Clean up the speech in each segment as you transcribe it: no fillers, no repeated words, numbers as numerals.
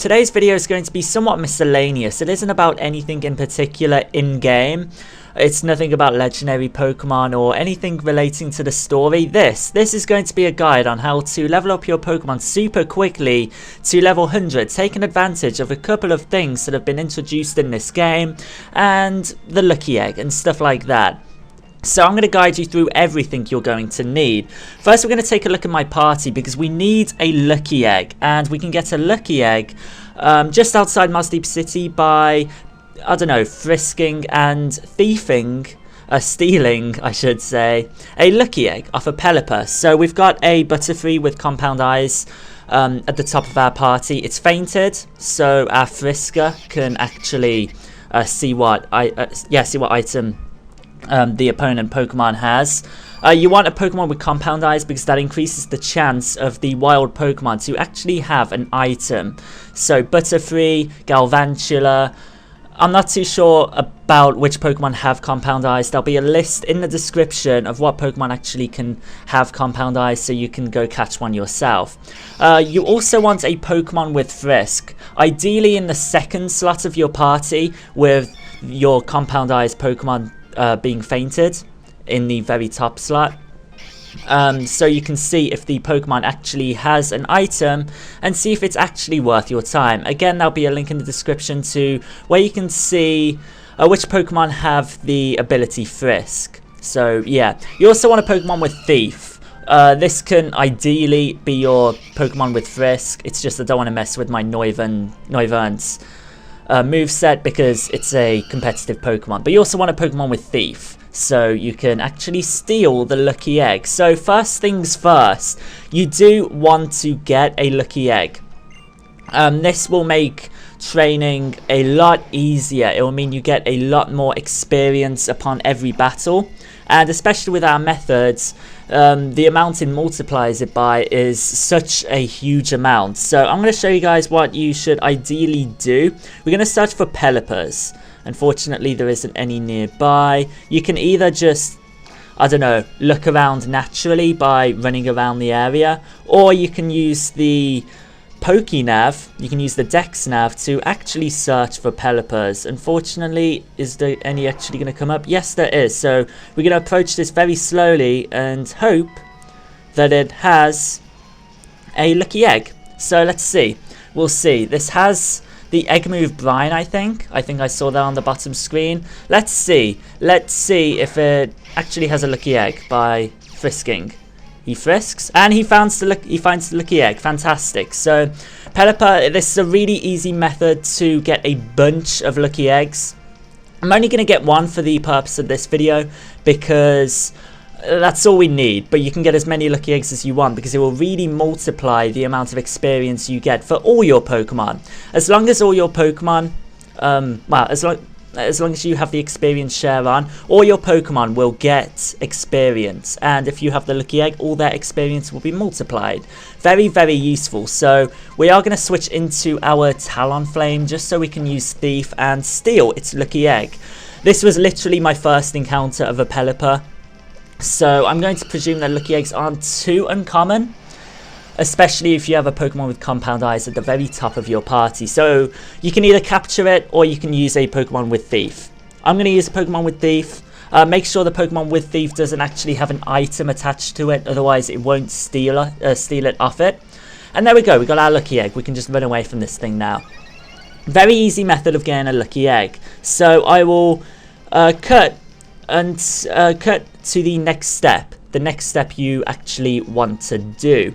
today's video is going to be somewhat miscellaneous. It isn't about anything in particular in-game. It's nothing about legendary Pokemon or anything relating to the story. This is going to be a guide on how to level up your Pokemon super quickly to level 100, taking advantage of a couple of things that have been introduced in this game and the Lucky Egg and stuff like that. So I'm going to guide you through everything you're going to need. First, we're going to take a look at my party because we need a Lucky Egg, and we can get a Lucky Egg just outside Deep City by, I don't know, frisking and thieving, stealing, I should say, a Lucky Egg off a Pellipper. So we've got a Butterfree with compound eyes at the top of our party. It's fainted, so our Frisker can actually see what item the opponent Pokemon has. You want a Pokemon with compound eyes because that increases the chance of the wild Pokemon to actually have an item. So Butterfree, Galvantula. I'm not too sure about which Pokemon have compound eyes. There'll be a list in the description of what Pokemon actually can have compound eyes, so you can go catch one yourself. You also want a Pokemon with Frisk, ideally in the second slot of your party, with your compound eyes Pokemon being fainted in the very top slot. So you can see if the Pokemon actually has an item and see if it's actually worth your time. Again, there'll be a link in the description to where you can see which Pokemon have the ability Frisk. So yeah, you also want a Pokemon with Thief. This can ideally be your Pokemon with Frisk. It's just I don't want to mess with my Noivern's moveset because it's a competitive Pokemon. But you also want a Pokemon with Thief, so you can actually steal the Lucky Egg. So first things first, you do want to get a Lucky Egg. This will make training a lot easier. It will mean you get a lot more experience upon every battle, and especially with our methods, the amount it multiplies it by is such a huge amount. So I'm going to show you guys what you should ideally do. We're going to search for Pellippers. Unfortunately, there isn't any nearby. You can either just, I don't know, look around naturally by running around the area, or you can use the Pokénav, you can use the Dex Nav to actually search for Pellippers. Unfortunately, is there any actually going to come up? Yes, there is. So we're going to approach this very slowly and hope that it has a Lucky Egg. So let's see. We'll see. This has the egg move Brine, I think. I saw that on the bottom screen. Let's see. Let's see if it actually has a Lucky Egg by frisking. He frisks, and he finds the Lucky Egg. Fantastic. So, Pellipper, this is a really easy method to get a bunch of Lucky Eggs. I'm only going to get one for the purpose of this video, because that's all we need. But you can get as many Lucky Eggs as you want, because it will really multiply the amount of experience you get for all your Pokemon. As long as all your Pokemon, as long as you have the experience share on, all your Pokemon will get experience, and if you have the Lucky Egg, all their experience will be multiplied. Very, very useful. So we are going to switch into our Talonflame just so we can use Thief and steal its Lucky Egg. This was literally my first encounter of a Pellipper, so I'm going to presume that Lucky Eggs aren't too uncommon, especially if you have a Pokemon with compound eyes at the very top of your party. So you can either capture it or you can use a Pokemon with Thief. I'm going to use a Pokemon with Thief. Make sure the Pokemon with Thief doesn't actually have an item attached to it, otherwise it won't steal it off it. And there we go, we got our Lucky Egg. We can just run away from this thing now. Very easy method of getting a Lucky Egg. So I will cut to the next step you actually want to do.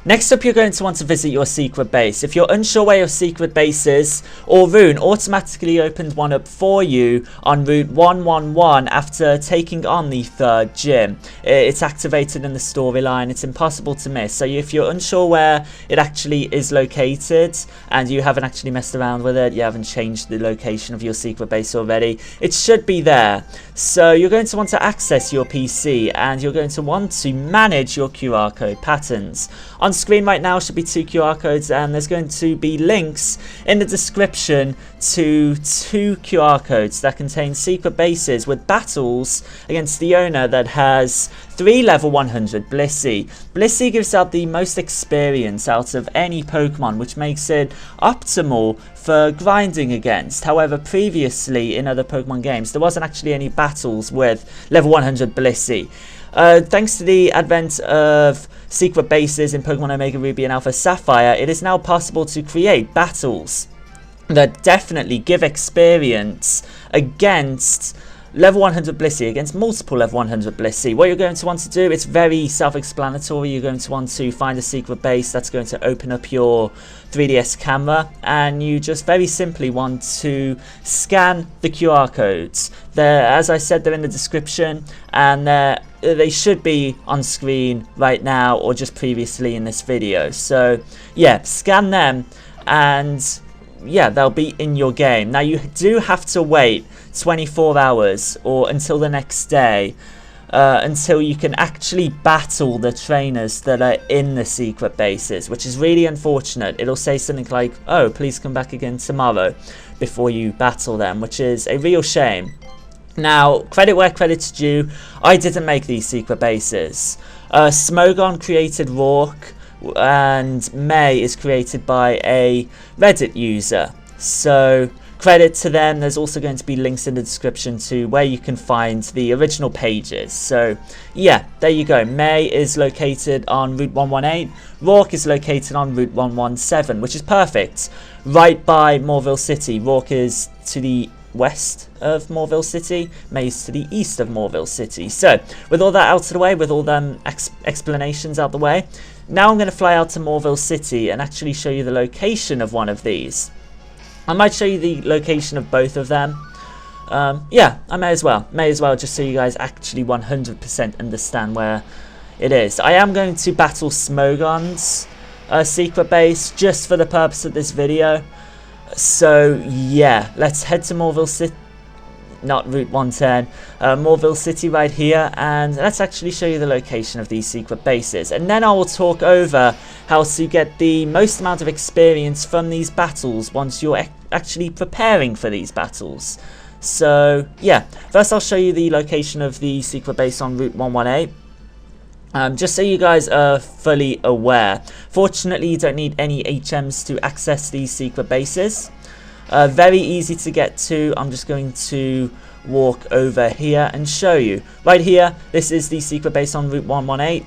Next up, you're going to want to visit your secret base. If you're unsure where your secret base is, Rune automatically opened one up for you on Route 111 after taking on the 3rd gym. It's activated in the storyline. It's impossible to miss. So if you're unsure where it actually is located and you haven't actually messed around with it, you haven't changed the location of your secret base already, it should be there. So you're going to want to access your PC and you're going to want to manage your QR code patterns. On screen right now should be 2 QR codes, and there's going to be links in the description to 2 QR codes that contain secret bases with battles against the owner that has 3 level 100 Blissey. Blissey gives out the most experience out of any Pokemon, which makes it optimal for grinding against. However, previously in other Pokemon games, there wasn't actually any battles with level 100 Blissey. Thanks to the advent of secret bases in Pokemon Omega Ruby and Alpha Sapphire, it is now possible to create battles that definitely give experience against level 100 Blissey, against multiple level 100 Blissey. What you're going to want to do, it's very self-explanatory. You're going to want to find a secret base that's going to open up your 3DS camera, and you just very simply want to scan the QR codes. As I said, they're in the description, and they should be on screen right now or just previously in this video. So yeah, scan them, and yeah, they'll be in your game. Now you do have to wait 24 hours or until the next day until you can actually battle the trainers that are in the secret bases, which is really unfortunate. It'll say something like, oh, please come back again tomorrow, before you battle them, which is a real shame. Now, credit where credit's due, I didn't make these secret bases. Smogon created Rourke, and May is created by a Reddit user. So credit to them. There's also going to be links in the description to where you can find the original pages. So yeah, there you go. May is located on Route 118. Rourke is located on Route 117, which is perfect. Right by Moorville City. Rourke is to the west of Moorville City, May is to the east of Moorville City. So with all that out of the way, with all them explanations out the way, now I'm going to fly out to Moorville City and actually show you the location of one of these. I might show you the location of both of them. Yeah, I may as well, just so you guys actually 100% understand where it is. I am going to battle Smogon's secret base just for the purpose of this video. So yeah, let's head to Moorville City, not Route 110, Moorville City right here, and let's actually show you the location of these secret bases, and then I will talk over how to get the most amount of experience from these battles once you're actually preparing for these battles. So yeah, first I'll show you the location of the secret base on Route 118. Just so you guys are fully aware, fortunately you don't need any HMs to access these secret bases. Very easy to get to. I'm just going to walk over here and show you. Right here, this is the secret base on Route 118,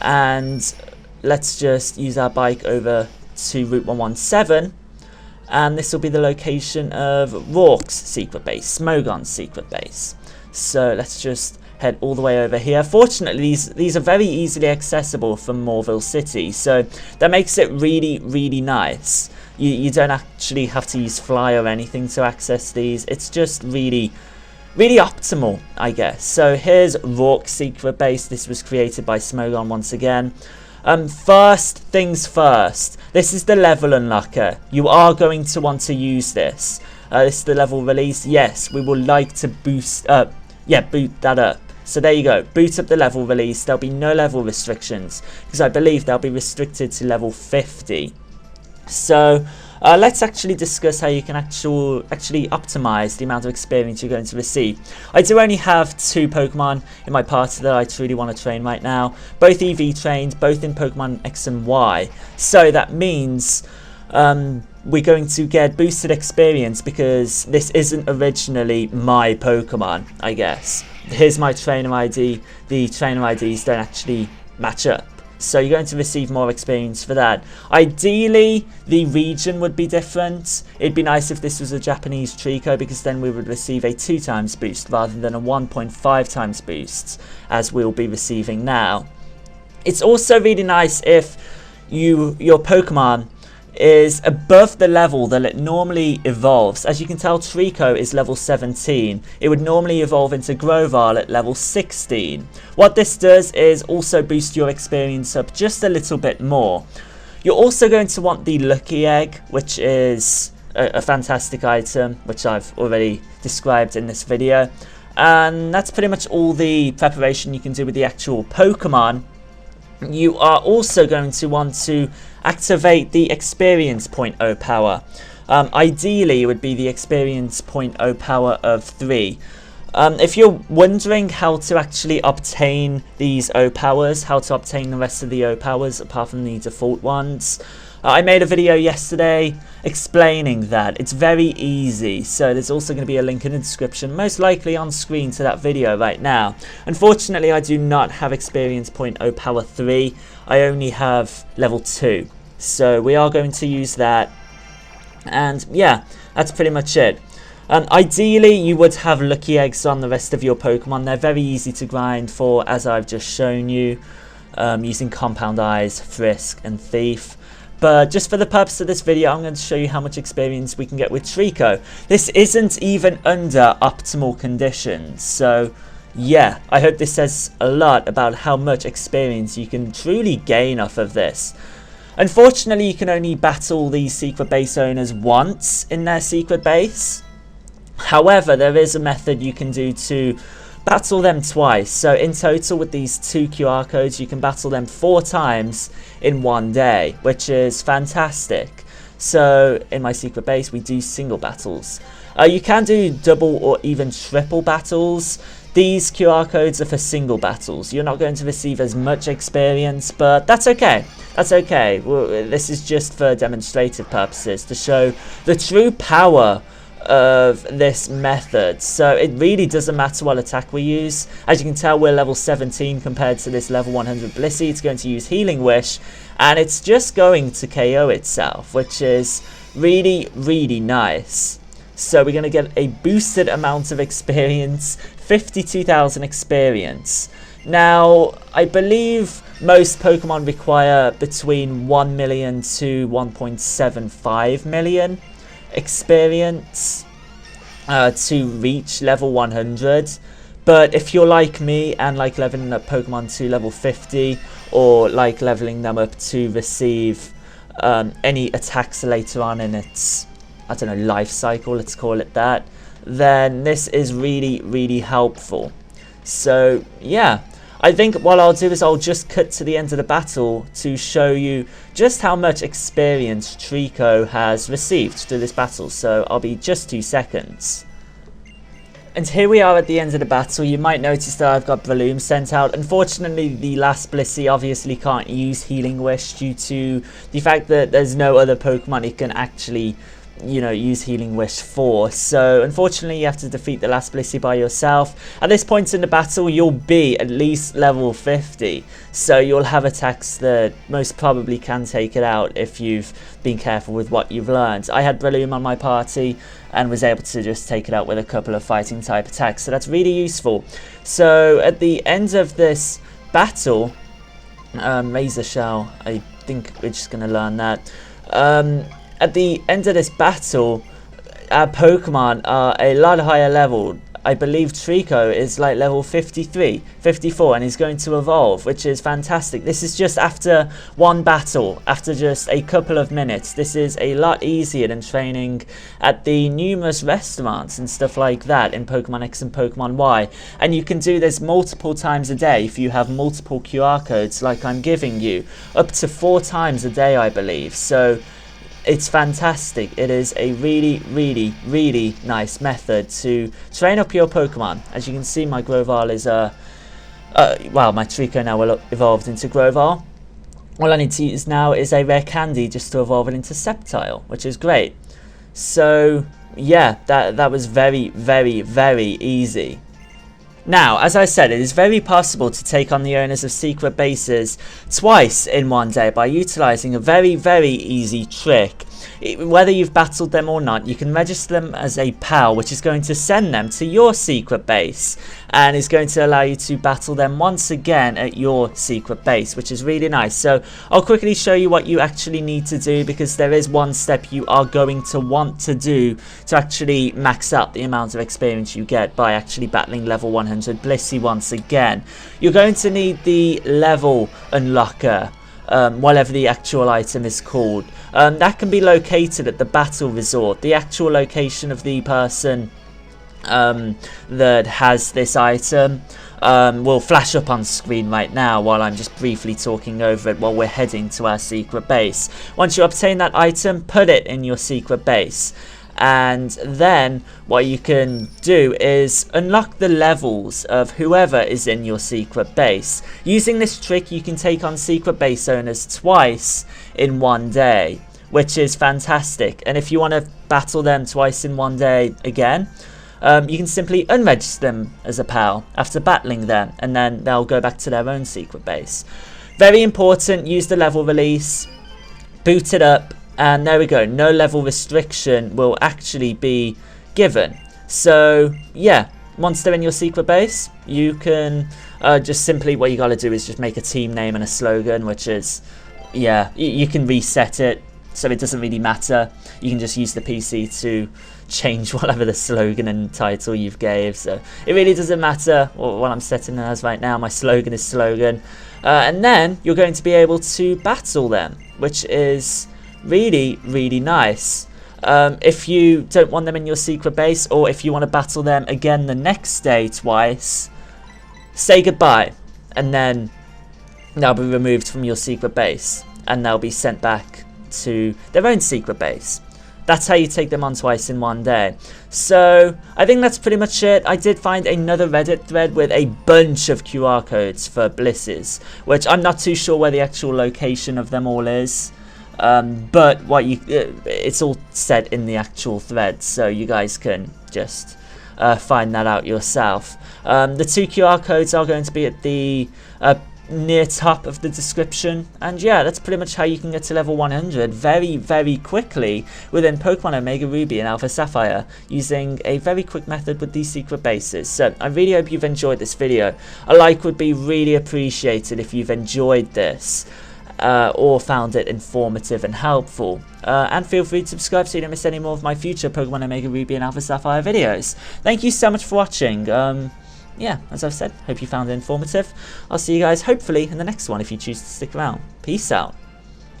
and let's just use our bike over to Route 117, and this will be the location of Rourke's secret base, Smogon's secret base. So let's just head all the way over here. Fortunately, these are very easily accessible from Moorville City, so that makes it really nice. You don't actually have to use Fly or anything to access these. It's just really optimal, I guess. So here's Rourke's secret base. This was created by Smogon once again. First things first, this is the level unlocker. You are going to want to use this. This is the level release. Yes, we will like to boost up. Yeah, boot that up. So there you go, boot up the level release. There'll be no level restrictions, because I believe they'll be restricted to level 50. So let's actually discuss how you can actually optimize the amount of experience you're going to receive. I do only have 2 Pokemon in my party that I truly want to train right now. Both EV trained, both in Pokemon X and Y. So that means we're going to get boosted experience because this isn't originally my Pokemon, I guess. Here's my trainer ID. The trainer IDs don't actually match up. So you're going to receive more experience for that. Ideally, the region would be different. It'd be nice if this was a Japanese Trico, because then we would receive a 2 times boost rather than a 1.5 times boost, as we'll be receiving now. It's also really nice if your Pokemon is above the level that it normally evolves. As you can tell, Trico is level 17. It would normally evolve into Grovyle at level 16. What this does is also boost your experience up just a little bit more. You're also going to want the Lucky Egg, which is a fantastic item, which I've already described in this video. And that's pretty much all the preparation you can do with the actual Pokemon. you are also going to want to activate the experience point O power. Ideally, it would be the experience point O power of 3. If you're wondering how to actually obtain these O powers, how to obtain the rest of the O powers apart from the default ones, I made a video yesterday explaining that. It's very easy, so there's also going to be a link in the description, most likely on screen, to that video right now. Unfortunately, I do not have experience point O power 3, I only have level 2, so we are going to use that, and yeah, that's pretty much it. Ideally, you would have lucky eggs on the rest of your Pokemon. They're very easy to grind for, as I've just shown you, using Compound Eyes, Frisk, and Thief. But just for the purpose of this video, I'm going to show you how much experience we can get with Trico. This isn't even under optimal conditions, so yeah, I hope this says a lot about how much experience you can truly gain off of this. Unfortunately, you can only battle these secret base owners once in their secret base. However, there is a method you can do to battle them twice. So in total, with these 2 QR codes, you can battle them 4 times in one day, which is fantastic. So in my secret base, we do single battles. You can do double or even triple battles. These QR codes are for single battles. You're not going to receive as much experience, but that's okay. That's okay. Well, this is just for demonstrative purposes to show the true power of this method. So it really doesn't matter what attack we use. As you can tell, we're level 17 compared to this level 100 Blissey. It's going to use Healing Wish, and it's just going to KO itself, which is really, really nice. So we're going to get a boosted amount of experience, 52,000 experience. Now, I believe most Pokemon require between 1 million to 1.75 million experience to reach level 100. But if you're like me and like leveling up Pokemon to level 50, or like leveling them up to receive any attacks later on in its, I don't know, life cycle, let's call it that, then this is really, really helpful. So yeah, I think what I'll do is I'll just cut to the end of the battle to show you just how much experience Trico has received through this battle. So I'll be just 2 seconds. And here we are at the end of the battle. You might notice that I've got Breloom sent out. Unfortunately, the last Blissey obviously can't use Healing Wish due to the fact that there's no other Pokemon it can actually, you know, use Healing Wish for. So unfortunately, you have to defeat the last Blissey by yourself. At this point in the battle, you'll be at least level 50, so you'll have attacks that most probably can take it out if you've been careful with what you've learned. I had Breloom on my party and was able to just take it out with a couple of fighting type attacks, so that's really useful. So at the end of this battle, Razor Shell, I think we're just going to learn that. At the end of this battle, our Pokemon are a lot higher level. I believe Trico is like level 53, 54, and he's going to evolve, which is fantastic. This is just after one battle, after just a couple of minutes. This is a lot easier than training at the numerous restaurants and stuff like that in Pokemon X and Pokemon Y. And you can do this multiple times a day if you have multiple QR codes like I'm giving you. Up to 4 times a day, I believe. So it's fantastic. It is a really, really, really nice method to train up your Pokemon. As you can see, my Grovyle is well, my Trico now will evolved into Grovyle. All I need to use now is a rare candy just to evolve it into Sceptile, which is great. So yeah, that was very, very, very easy. Now, as I said, it is very possible to take on the owners of secret bases twice in one day by utilizing a very, very easy trick. Whether you've battled them or not, you can register them as a pal, which is going to send them to your secret base and is going to allow you to battle them once again at your secret base, which is really nice. So I'll quickly show you what you actually need to do, because there is one step you are going to want to do to actually max out the amount of experience you get by actually battling level 100 Blissey once again. You're going to need the level unlocker, whatever the actual item is called. That can be located at the battle resort, the actual location of the person that has this item. will flash up on screen right now while I'm just briefly talking over it while we're heading to our secret base. Once you obtain that item, put it in your secret base. And then what you can do is unlock the levels of whoever is in your secret base. Using this trick, you can take on secret base owners twice in one day, which is fantastic. And if you want to battle them twice in one day again, you can simply unregister them as a pal after battling them, and then they'll go back to their own secret base. Very important, use the level release, boot it up, and there we go. No level restriction will actually be given. So yeah, once they're in your secret base, you can just simply, what you got to do is just make a team name and a slogan, which is, yeah, you can reset it, so it doesn't really matter. You can just use the PC to change whatever the slogan and title you've gave, so it really doesn't matter what I'm setting it as right now. My slogan is slogan, and then you're going to be able to battle them, which is really, really nice. If you don't want them in your secret base, or if you want to battle them again the next day twice, say goodbye, and then they'll be removed from your secret base and they'll be sent back to their own secret base. That's how you take them on twice in one day. So I think that's pretty much it. I did find another Reddit thread with a bunch of QR codes for Blisses, which I'm not too sure where the actual location of them all is. But it's all said in the actual thread, so you guys can just find that out yourself. The 2 QR codes are going to be at the near top of the description, and yeah, that's pretty much how you can get to level 100 very, very quickly within Pokemon Omega Ruby and Alpha Sapphire, using a very quick method with these secret bases. So I really hope you've enjoyed this video. A like would be really appreciated if you've enjoyed this. Or found it informative and helpful. And feel free to subscribe so you don't miss any more of my future Pokemon Omega Ruby and Alpha Sapphire videos. Thank you so much for watching. Yeah, as I've said, hope you found it informative. I'll see you guys hopefully in the next one if you choose to stick around. Peace out.